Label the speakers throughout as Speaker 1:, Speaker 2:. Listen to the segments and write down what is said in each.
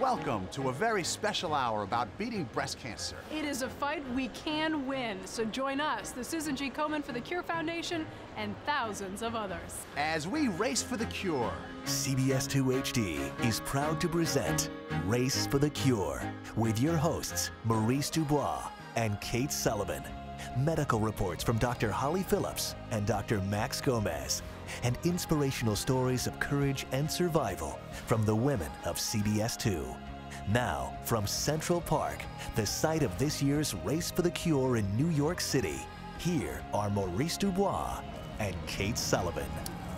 Speaker 1: Welcome to a very special hour about beating breast cancer.
Speaker 2: It is a fight we can win, so join us, the Susan G. Komen for the Cure Foundation, and thousands of others,
Speaker 1: as we race for the cure.
Speaker 3: CBS 2 HD is proud to present Race for the Cure with your hosts, Maurice DuBois and Kate Sullivan. Medical reports from Dr. Holly Phillips and Dr. Max Gomez, and inspirational stories of courage and survival from the women of CBS 2. Now, from Central Park, the site of this year's Race for the Cure in New York City, here are Maurice DuBois and Kate Sullivan.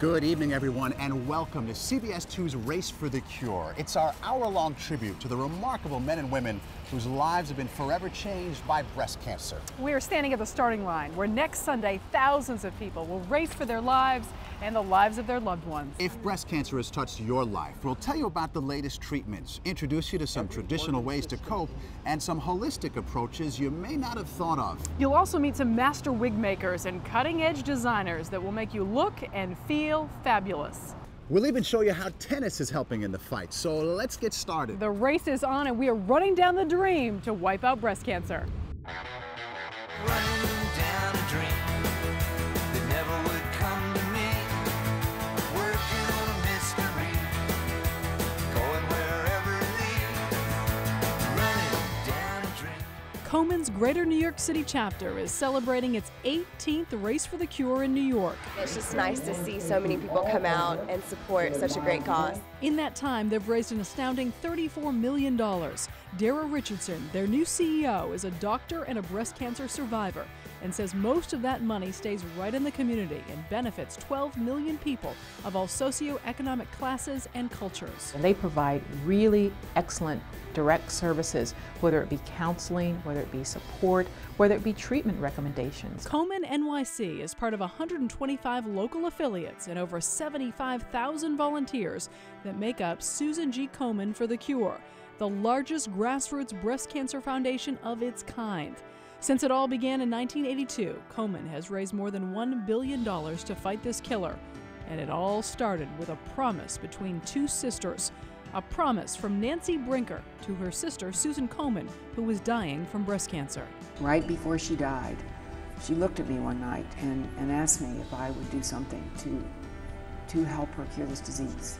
Speaker 1: Good evening, everyone, and welcome to CBS 2's Race for the Cure. It's our hour-long tribute to the remarkable men and women whose lives have been forever changed by breast cancer.
Speaker 2: We are standing at the starting line, where next Sunday, thousands of people will race for their lives and the lives of their loved ones.
Speaker 1: If breast cancer has touched your life, we'll tell you about the latest treatments, introduce you to some traditional ways to cope, and some holistic approaches you may not have thought of.
Speaker 2: You'll also meet some master wig makers and cutting-edge designers that will make you look and feel fabulous.
Speaker 1: We'll even show you how tennis is helping in the fight, so let's get started.
Speaker 2: The race is on, and we are running down the dream to wipe out breast cancer.
Speaker 4: Running down a dream that never would come to me. Working on a mystery, going wherever it leads. Running down a dream.
Speaker 2: Komen's Greater New York City chapter is celebrating its 18th Race for the Cure in New York.
Speaker 5: It's just nice to see so many people come out and support such a great cause.
Speaker 2: In that time, they've raised an astounding $34 million. Dara Richardson, their new CEO, is a doctor and a breast cancer survivor and says most of that money stays right in the community and benefits 12 million people of all socioeconomic classes and cultures.
Speaker 6: They provide really excellent direct services, whether it be counseling, whether it be support, whether it be treatment recommendations.
Speaker 2: Komen NYC is part of 125 local affiliates and over 75,000 volunteers that make up Susan G. Komen for the Cure, the largest grassroots breast cancer foundation of its kind. Since it all began in 1982, Komen has raised more than $1 billion to fight this killer. And it all started with a promise between two sisters. A promise from Nancy Brinker to her sister Susan Komen, who was dying from breast cancer.
Speaker 7: Right before she died, she looked at me one night and asked me if I would do something to help her cure this disease.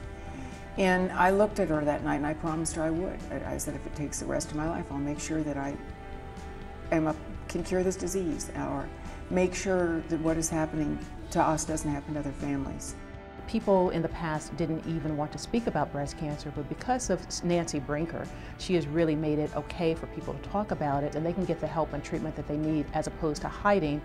Speaker 7: And I looked at her that night and I promised her I would. I said, if it takes the rest of my life, I'll make sure that I can cure this disease, or make sure that what is happening to us doesn't happen to other families.
Speaker 6: People in the past didn't even want to speak about breast cancer, but because of Nancy Brinker, she has really made it okay for people to talk about it, and they can get the help and treatment that they need as opposed to hiding,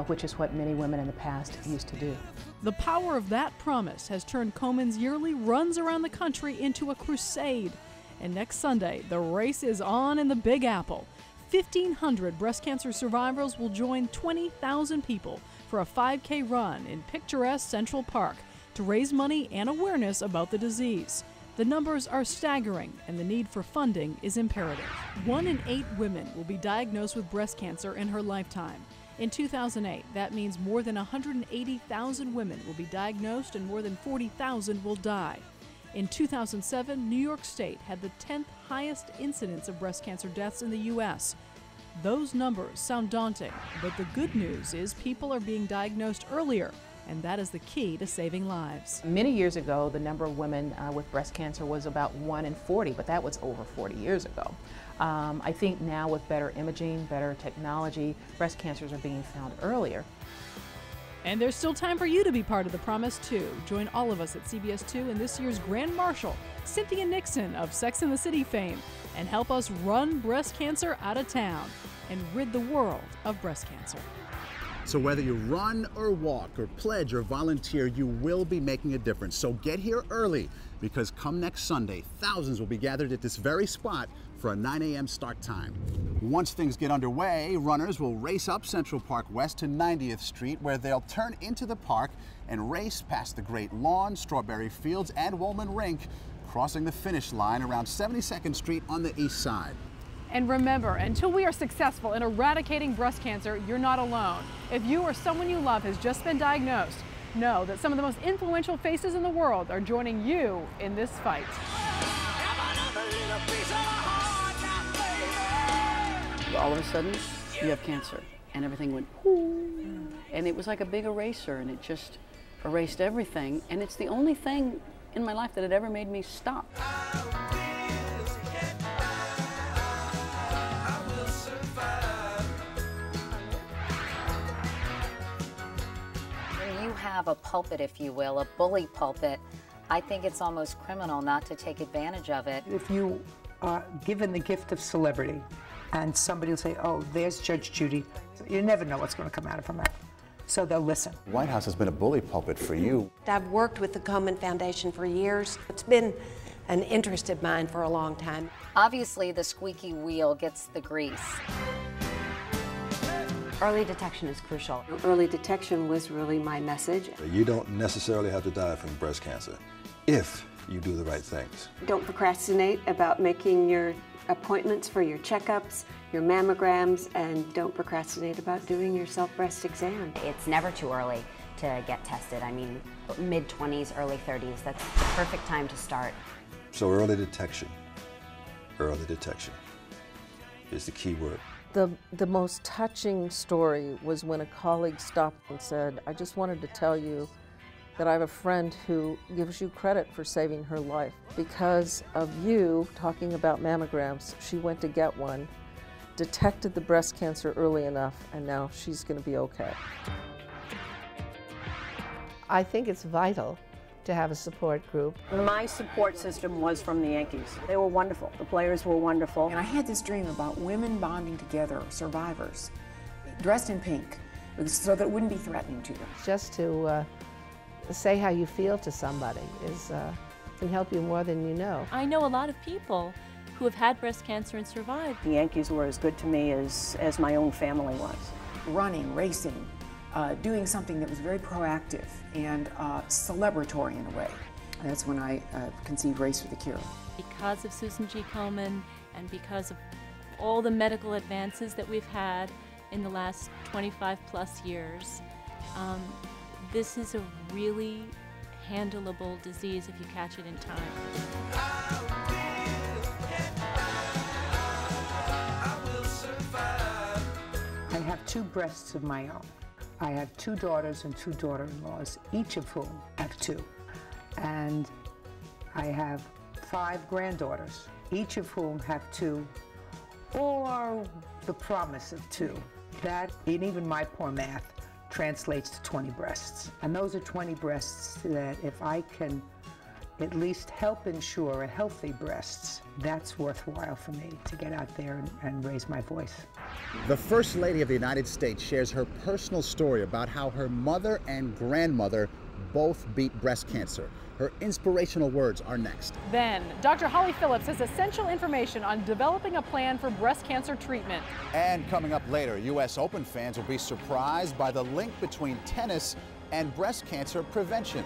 Speaker 6: which is what many women in the past used to do.
Speaker 2: The power of that promise has turned Komen's yearly runs around the country into a crusade. And next Sunday, the race is on in the Big Apple. 1,500 breast cancer survivors will join 20,000 people for a 5K run in picturesque Central Park to raise money and awareness about the disease. The numbers are staggering, and the need for funding is imperative. 1 in 8 women will be diagnosed with breast cancer in her lifetime. In 2008, that means more than 180,000 women will be diagnosed and more than 40,000 will die. In 2007, New York State had the 10th highest incidence of breast cancer deaths in the U.S. Those numbers sound daunting, but the good news is people are being diagnosed earlier, and that is the key to saving lives.
Speaker 6: Many years ago, the number of women with breast cancer was about 1 in 40, but that was over 40 years ago. I think now with better imaging, better technology, breast cancers are being found earlier.
Speaker 2: And there's still time for you to be part of the promise, too. Join all of us at CBS 2 in this year's Grand Marshal, Cynthia Nixon of Sex and the City fame, and help us run breast cancer out of town and rid the world of breast cancer.
Speaker 1: So whether you run or walk or pledge or volunteer, you will be making a difference. So get here early, because come next Sunday, thousands will be gathered at this very spot for a 9 a.m. start time. Once things get underway, runners will race up Central Park West to 90th Street, where they'll turn into the park and race past the Great Lawn, Strawberry Fields, and Woolman Rink, crossing the finish line around 72nd Street on the east side.
Speaker 2: And remember, until we are successful in eradicating breast cancer, you're not alone. If you or someone you love has just been diagnosed, know that some of the most influential faces in the world are joining you in this fight.
Speaker 4: Have another
Speaker 8: All of a sudden, you have cancer, and everything went whoo, and it was like a big eraser, and it just erased everything, and it's the only thing in my life that had ever made me stop.
Speaker 9: When you have a pulpit, if you will, a bully pulpit, I think it's almost criminal not to take advantage of it.
Speaker 10: If you are given the gift of celebrity, and somebody will say, oh, there's Judge Judy, you never know what's going to come out of her mouth. So they'll listen.
Speaker 1: White House has been a bully pulpit for you.
Speaker 11: I've worked with the Komen Foundation for years. It's been an interest of mine for a long time.
Speaker 9: Obviously, the squeaky wheel gets the grease.
Speaker 12: Early detection is crucial. Early detection was really my message.
Speaker 13: You don't necessarily have to die from breast cancer if you do the right things.
Speaker 12: Don't procrastinate about making your appointments for your checkups, your mammograms, and don't procrastinate about doing your self-breast exam.
Speaker 14: It's never too early to get tested. I mean, mid-20s, early 30s, that's the perfect time to start.
Speaker 13: So early detection is the key word.
Speaker 15: The most touching story was when a colleague stopped and said, I just wanted to tell you that I have a friend who gives you credit for saving her life. Because of you talking about mammograms, she went to get one, detected the breast cancer early enough, and now she's going to be okay.
Speaker 16: I think it's vital to have a support group.
Speaker 8: My support system was from the Yankees. They were wonderful. The players were wonderful.
Speaker 7: And I had this dream about women bonding together, survivors, dressed in pink, so that it wouldn't be threatening to them.
Speaker 16: Just to say how you feel to somebody can help you more than you know.
Speaker 17: I know a lot of people who have had breast cancer and survived.
Speaker 8: The Yankees were as good to me as my own family was.
Speaker 7: Running, racing, doing something that was very proactive and celebratory in a way. That's when I conceived Race for the Cure.
Speaker 17: Because of Susan G. Komen and because of all the medical advances that we've had in the last 25 plus years, this is a really handleable disease if you catch it in time.
Speaker 10: I have 2 breasts of my own. I have 2 daughters and 2 daughter-in-laws, each of whom have 2. And I have 5 granddaughters, each of whom have 2, or the promise of 2. That, and even my poor math, translates to 20 breasts. And those are 20 breasts that if I can at least help ensure a healthy breasts, that's worthwhile for me to get out there and raise my voice.
Speaker 1: The First Lady of the United States shares her personal story about how her mother and grandmother both beat breast cancer. Her inspirational words are next.
Speaker 2: Then, Dr. Holly Phillips has essential information on developing a plan for breast cancer treatment.
Speaker 1: And coming up later, U.S. Open fans will be surprised by the link between tennis and breast cancer prevention.